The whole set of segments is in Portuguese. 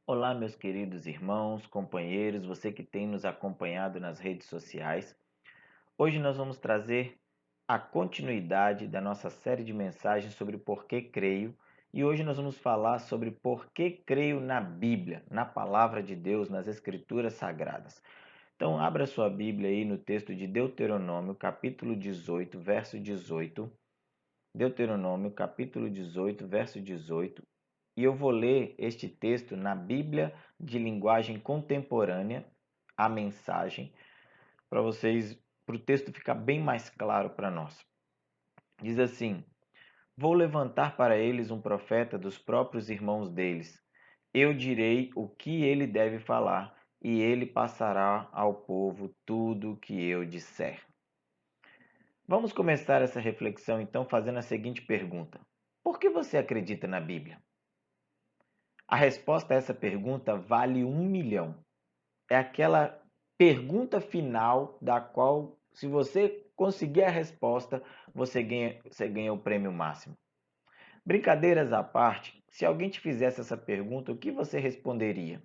Olá, meus queridos irmãos, companheiros, você que tem nos acompanhado nas redes sociais. Hoje nós vamos trazer a continuidade da nossa série de mensagens sobre por que creio, e hoje nós vamos falar sobre por que creio na Bíblia, na palavra de Deus, nas Escrituras Sagradas. Então, abra sua Bíblia aí no texto de Deuteronômio, capítulo 18, verso 18. Deuteronômio, capítulo 18, verso 18. E eu vou ler este texto na Bíblia de linguagem contemporânea, a mensagem, para vocês, para o texto ficar bem mais claro para nós. Diz assim: Vou levantar para eles um profeta dos próprios irmãos deles. Eu direi o que ele deve falar, e ele passará ao povo tudo o que eu disser. Vamos começar essa reflexão então fazendo a seguinte pergunta: por que você acredita na Bíblia? A resposta a essa pergunta vale 1 milhão. É aquela pergunta final da qual, se você conseguir a resposta, você ganha o prêmio máximo. Brincadeiras à parte, se alguém te fizesse essa pergunta, o que você responderia?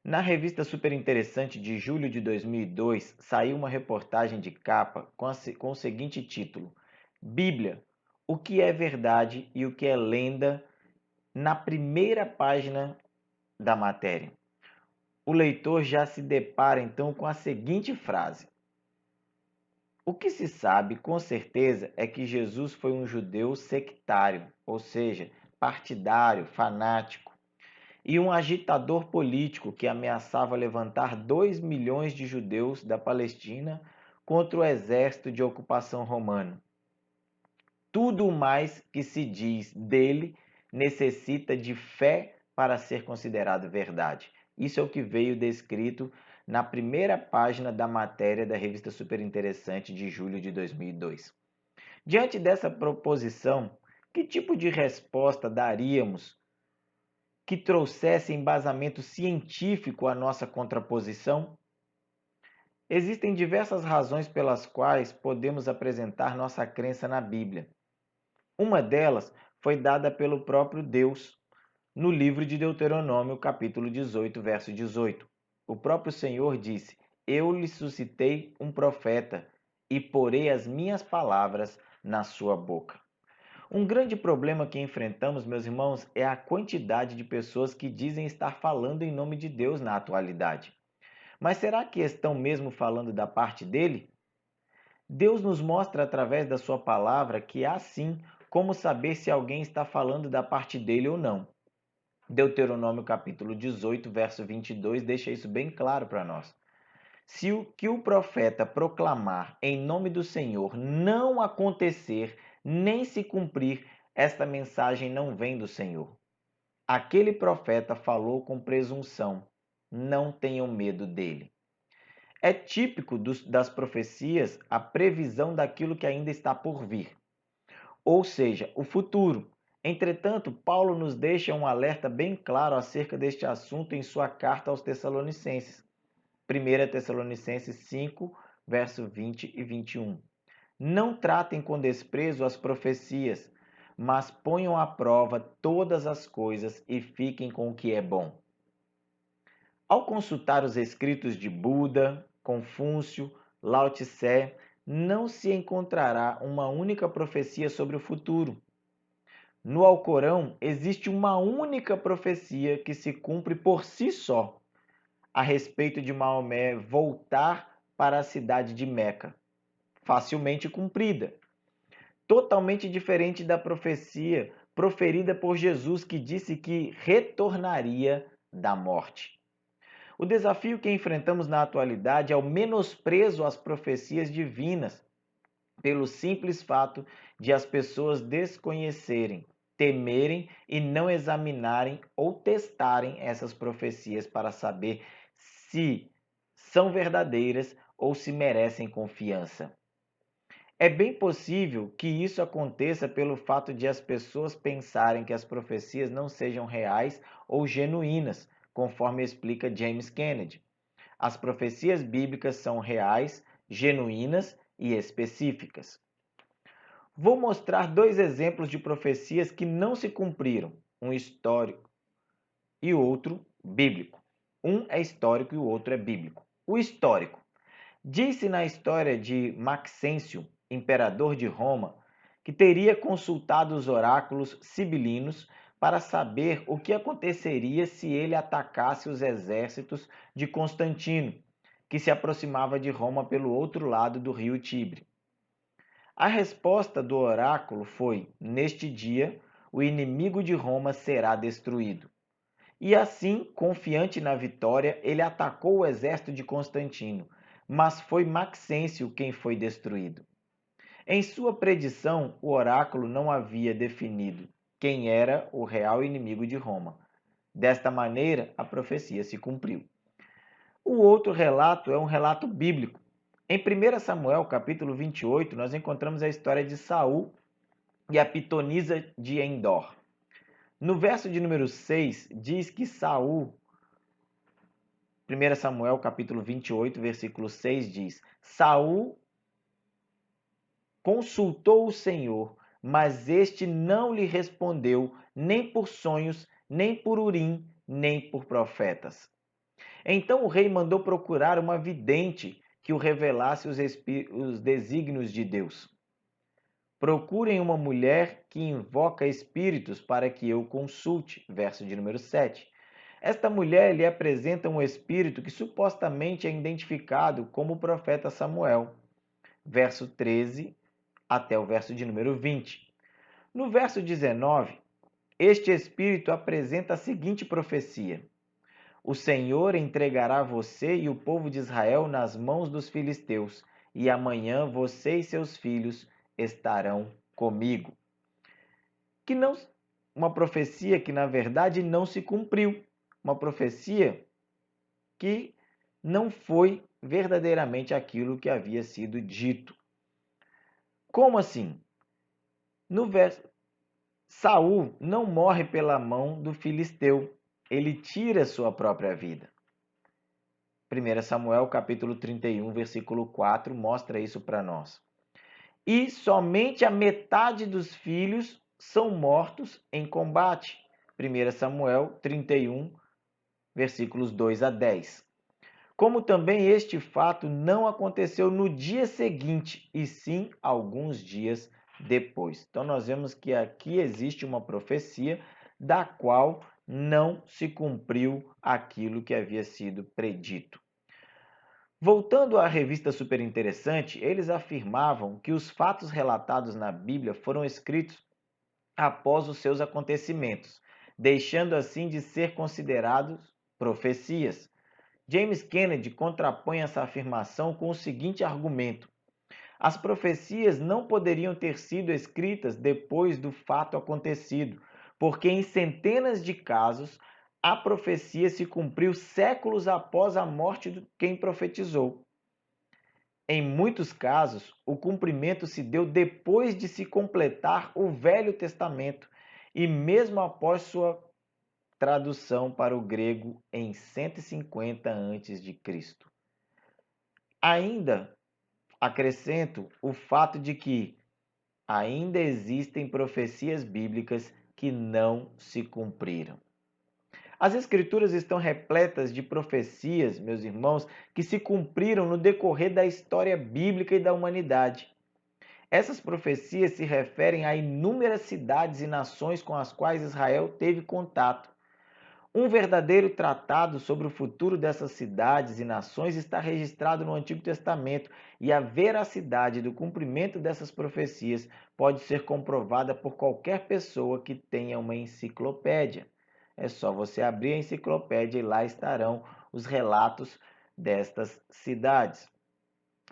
Na revista Super Interessante de julho de 2002, saiu uma reportagem de capa com o seguinte título: Bíblia, o que é verdade e o que é lenda, na primeira página da matéria. O leitor já se depara então com a seguinte frase: O que se sabe com certeza é que Jesus foi um judeu sectário, ou seja, partidário, fanático, e um agitador político que ameaçava levantar 2 milhões de judeus da Palestina contra o exército de ocupação romano. Tudo mais que se diz dele necessita de fé para ser considerado verdade. Isso é o que veio descrito na primeira página da matéria da revista Super Interessante de julho de 2002. Diante dessa proposição, que tipo de resposta daríamos que trouxesse embasamento científico à nossa contraposição? Existem diversas razões pelas quais podemos apresentar nossa crença na Bíblia. Uma delas foi dada pelo próprio Deus no livro de Deuteronômio, capítulo 18, verso 18. O próprio Senhor disse: Eu lhe suscitei um profeta e porei as minhas palavras na sua boca. Um grande problema que enfrentamos, meus irmãos, é a quantidade de pessoas que dizem estar falando em nome de Deus na atualidade. Mas será que estão mesmo falando da parte dele? Deus nos mostra através da sua palavra que há sim como saber se alguém está falando da parte dele ou não. Deuteronômio capítulo 18, verso 22 deixa isso bem claro para nós. Se o que o profeta proclamar em nome do Senhor não acontecer, nem se cumprir, esta mensagem não vem do Senhor. Aquele profeta falou com presunção. Não tenham medo dele. É típico das profecias a previsão daquilo que ainda está por vir, ou seja, o futuro. Entretanto, Paulo nos deixa um alerta bem claro acerca deste assunto em sua carta aos Tessalonicenses. 1 Tessalonicenses 5, verso 20 e 21. Não tratem com desprezo as profecias, mas ponham à prova todas as coisas e fiquem com o que é bom. Ao consultar os escritos de Buda, Confúcio, Lao Tse, não se encontrará uma única profecia sobre o futuro. No Alcorão existe uma única profecia que se cumpre por si só, a respeito de Maomé voltar para a cidade de Meca, facilmente cumprida. Totalmente diferente da profecia proferida por Jesus, que disse que retornaria da morte. O desafio que enfrentamos na atualidade é o menosprezo às profecias divinas, pelo simples fato de as pessoas desconhecerem, temerem e não examinarem ou testarem essas profecias para saber se são verdadeiras ou se merecem confiança. É bem possível que isso aconteça pelo fato de as pessoas pensarem que as profecias não sejam reais ou genuínas, conforme explica James Kennedy. As profecias bíblicas são reais, genuínas e específicas. Vou mostrar 2 exemplos de profecias que não se cumpriram, um histórico e outro bíblico. Um é histórico e o outro é bíblico. O histórico. Diz-se na história de Maxêncio, imperador de Roma, que teria consultado os oráculos sibilinos para saber o que aconteceria se ele atacasse os exércitos de Constantino, que se aproximava de Roma pelo outro lado do rio Tibre. A resposta do oráculo foi: neste dia, o inimigo de Roma será destruído. E assim, confiante na vitória, ele atacou o exército de Constantino, mas foi Maxêncio quem foi destruído. Em sua predição, o oráculo não havia definido quem era o real inimigo de Roma. Desta maneira, a profecia se cumpriu. O outro relato é um relato bíblico. Em 1 Samuel, capítulo 28, nós encontramos a história de Saul e a pitonisa de Endor. No verso de número 6, diz que Saul, 1 Samuel, capítulo 28, versículo 6, diz: Saul consultou o Senhor, mas este não lhe respondeu, nem por sonhos, nem por urim, nem por profetas. Então o rei mandou procurar uma vidente que o revelasse os desígnios de Deus. Procurem uma mulher que invoca espíritos para que eu consulte. Verso de número 7. Esta mulher lhe apresenta um espírito que supostamente é identificado como o profeta Samuel. Verso 13 até o verso de número 20. No verso 19, este espírito apresenta a seguinte profecia: O Senhor entregará você e o povo de Israel nas mãos dos filisteus, e amanhã você e seus filhos estarão comigo. Que não, uma profecia que na verdade não se cumpriu, uma profecia que não foi verdadeiramente aquilo que havia sido dito. Como assim? No verso, Saul não morre pela mão do filisteu, ele tira sua própria vida. 1 Samuel capítulo 31, versículo 4 mostra isso para nós. E somente a metade dos filhos são mortos em combate. 1 Samuel 31, versículos 2 a 10. Como também este fato não aconteceu no dia seguinte, e sim alguns dias depois. Então nós vemos que aqui existe uma profecia da qual não se cumpriu aquilo que havia sido predito. Voltando à revista Super Interessante, eles afirmavam que os fatos relatados na Bíblia foram escritos após os seus acontecimentos, deixando assim de ser considerados profecias. James Kennedy contrapõe essa afirmação com o seguinte argumento: as profecias não poderiam ter sido escritas depois do fato acontecido, porque em centenas de casos a profecia se cumpriu séculos após a morte de quem profetizou. Em muitos casos, o cumprimento se deu depois de se completar o Velho Testamento e mesmo após sua tradução para o grego em 150 a.C. Ainda acrescento o fato de que ainda existem profecias bíblicas que não se cumpriram. As Escrituras estão repletas de profecias, meus irmãos, que se cumpriram no decorrer da história bíblica e da humanidade. Essas profecias se referem a inúmeras cidades e nações com as quais Israel teve contato. Um verdadeiro tratado sobre o futuro dessas cidades e nações está registrado no Antigo Testamento, e a veracidade do cumprimento dessas profecias pode ser comprovada por qualquer pessoa que tenha uma enciclopédia. É só você abrir a enciclopédia e lá estarão os relatos destas cidades.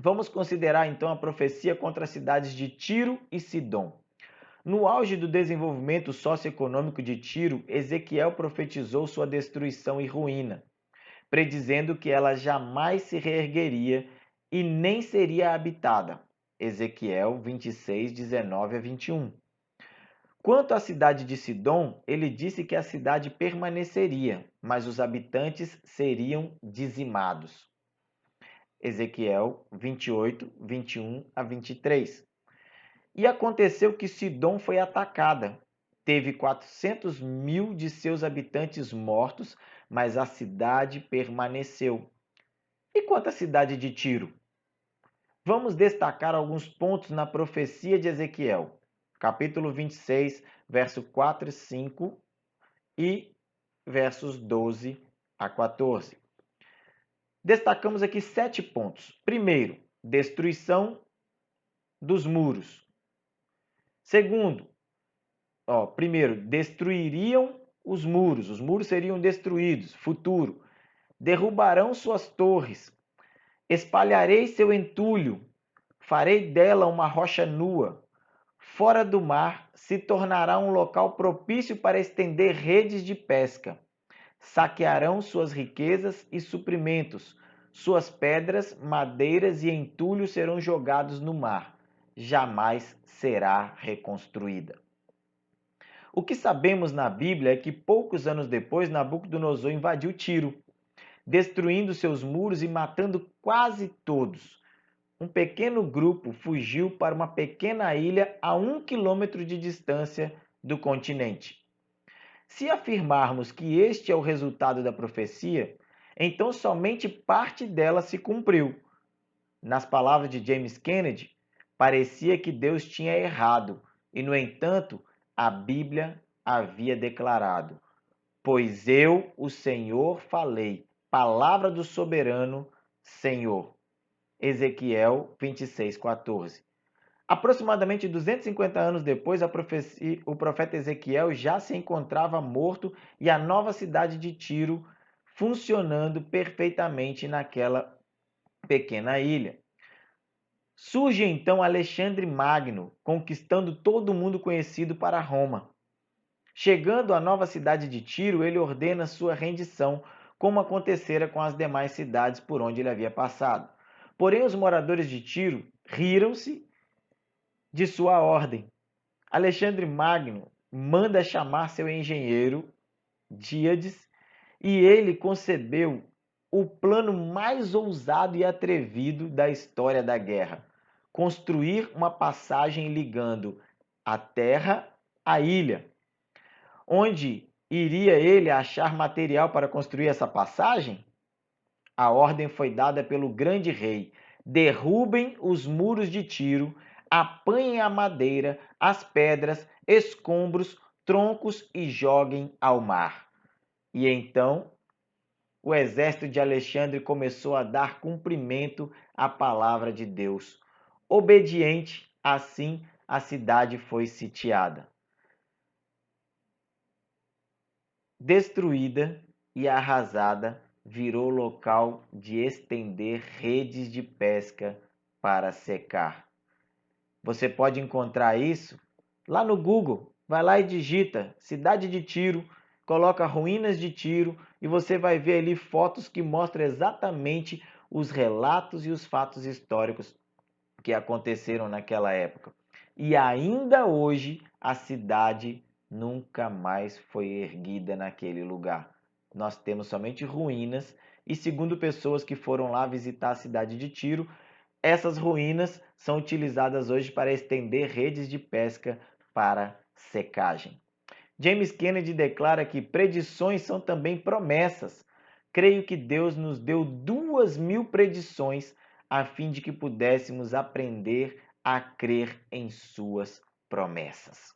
Vamos considerar então a profecia contra as cidades de Tiro e Sidom. No auge do desenvolvimento socioeconômico de Tiro, Ezequiel profetizou sua destruição e ruína, predizendo que ela jamais se reergueria e nem seria habitada. Ezequiel 26, 19 a 21. Quanto à cidade de Sidom, ele disse que a cidade permaneceria, mas os habitantes seriam dizimados. Ezequiel 28, 21 a 23. E aconteceu que Sidom foi atacada, teve 400.000 de seus habitantes mortos, mas a cidade permaneceu. E quanto à cidade de Tiro? Vamos destacar alguns pontos na profecia de Ezequiel, capítulo 26, verso 4 e 5 e versos 12 a 14. Destacamos aqui 7 pontos. Primeiro, destruição dos muros. Segundo, primeiro, destruiriam os muros seriam destruídos. Futuro, derrubarão suas torres, espalharei seu entulho, farei dela uma rocha nua. Fora do mar se tornará um local propício para estender redes de pesca. Saquearão suas riquezas e suprimentos. Suas pedras, madeiras e entulho serão jogados no mar. Jamais será reconstruída. O que sabemos na Bíblia é que poucos anos depois Nabucodonosor invadiu Tiro, destruindo seus muros e matando quase todos. Um pequeno grupo fugiu para uma pequena ilha a 1 quilômetro de distância do continente. Se afirmarmos que este é o resultado da profecia, então somente parte dela se cumpriu. Nas palavras de James Kennedy, parecia que Deus tinha errado, e no entanto, a Bíblia havia declarado: pois eu, o Senhor, falei, palavra do soberano Senhor. Ezequiel 26:14. Aproximadamente 250 anos depois, o profeta Ezequiel já se encontrava morto e a nova cidade de Tiro funcionando perfeitamente naquela pequena ilha. Surge então Alexandre Magno, conquistando todo o mundo conhecido para Roma. Chegando à nova cidade de Tiro, ele ordena sua rendição, como acontecera com as demais cidades por onde ele havia passado. Porém, os moradores de Tiro riram-se de sua ordem. Alexandre Magno manda chamar seu engenheiro, Díades, e ele concebeu o plano mais ousado e atrevido da história da guerra: construir uma passagem ligando a terra à ilha. Onde iria ele achar material para construir essa passagem? A ordem foi dada pelo grande rei: derrubem os muros de Tiro, apanhem a madeira, as pedras, escombros, troncos e joguem ao mar. E então o exército de Alexandre começou a dar cumprimento à palavra de Deus. Obediente, assim a cidade foi sitiada. Destruída e arrasada, virou local de estender redes de pesca para secar. Você pode encontrar isso lá no Google. Vai lá e digita cidade de Tiro, coloca ruínas de Tiro e você vai ver ali fotos que mostram exatamente os relatos e os fatos históricos que aconteceram naquela época. E ainda hoje a cidade nunca mais foi erguida naquele lugar. Nós temos somente ruínas e, segundo pessoas que foram lá visitar a cidade de Tiro, essas ruínas são utilizadas hoje para estender redes de pesca para secagem. James Kennedy declara que predições são também promessas. Creio que Deus nos deu 2.000 predições a fim de que pudéssemos aprender a crer em suas promessas.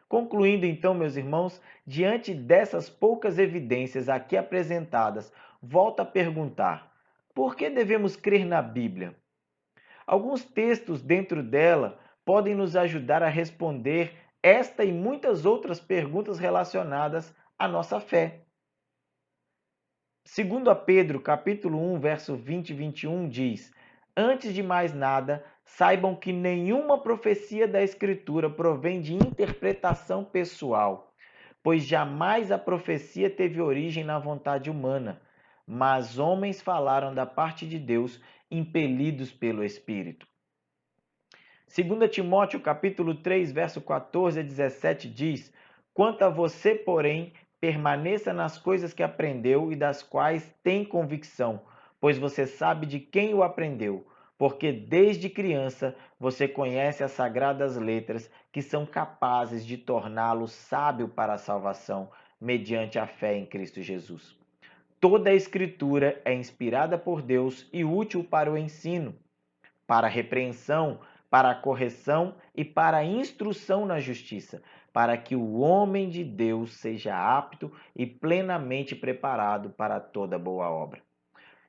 Concluindo então, meus irmãos, diante dessas poucas evidências aqui apresentadas, volto a perguntar: por que devemos crer na Bíblia? Alguns textos dentro dela podem nos ajudar a responder esta e muitas outras perguntas relacionadas à nossa fé. Segundo a Pedro, capítulo 1, verso 20 e 21 diz: antes de mais nada, saibam que nenhuma profecia da Escritura provém de interpretação pessoal, pois jamais a profecia teve origem na vontade humana, mas homens falaram da parte de Deus, impelidos pelo Espírito. 2 Timóteo capítulo 3, verso 14 a 17 diz: quanto a você, porém, permaneça nas coisas que aprendeu e das quais tem convicção, pois você sabe de quem o aprendeu, porque desde criança você conhece as sagradas letras que são capazes de torná-lo sábio para a salvação mediante a fé em Cristo Jesus. Toda a Escritura é inspirada por Deus e útil para o ensino, para a repreensão, para a correção e para a instrução na justiça, para que o homem de Deus seja apto e plenamente preparado para toda boa obra.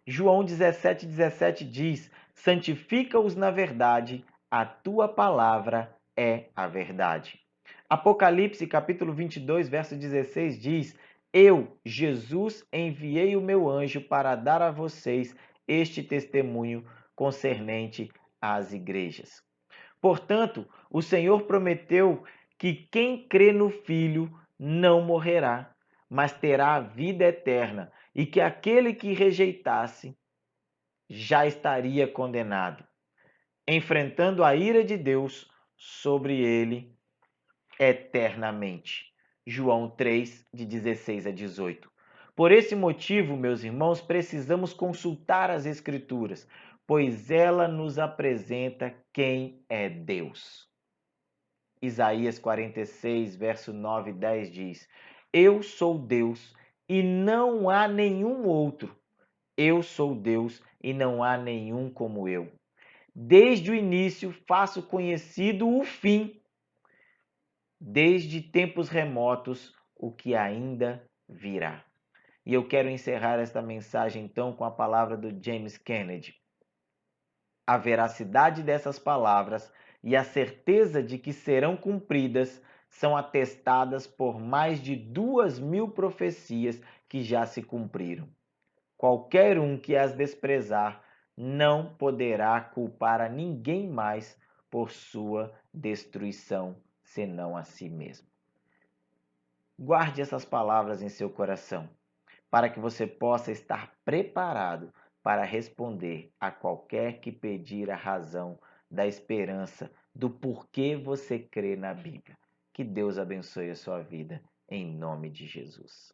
João 17,17 diz: santifica-os na verdade, a tua palavra é a verdade. Apocalipse capítulo 22, verso 16 diz: eu, Jesus, enviei o meu anjo para dar a vocês este testemunho concernente às igrejas. Portanto, o Senhor prometeu que quem crê no Filho não morrerá, mas terá a vida eterna, e que aquele que rejeitasse já estaria condenado, enfrentando a ira de Deus sobre ele eternamente. João 3, de 16 a 18. Por esse motivo, meus irmãos, precisamos consultar as Escrituras, pois ela nos apresenta quem é Deus. Isaías 46, verso 9 e 10 diz: eu sou Deus e não há nenhum outro. Eu sou Deus e não há nenhum como eu. Desde o início faço conhecido o fim, desde tempos remotos o que ainda virá. E eu quero encerrar esta mensagem então com a palavra do James Kennedy. A veracidade dessas palavras e a certeza de que serão cumpridas são atestadas por mais de 2.000 profecias que já se cumpriram. Qualquer um que as desprezar não poderá culpar a ninguém mais por sua destruição, senão a si mesmo. Guarde essas palavras em seu coração, para que você possa estar preparado para responder a qualquer que pedir a razão da esperança do porquê você crê na Bíblia. Que Deus abençoe a sua vida, em nome de Jesus.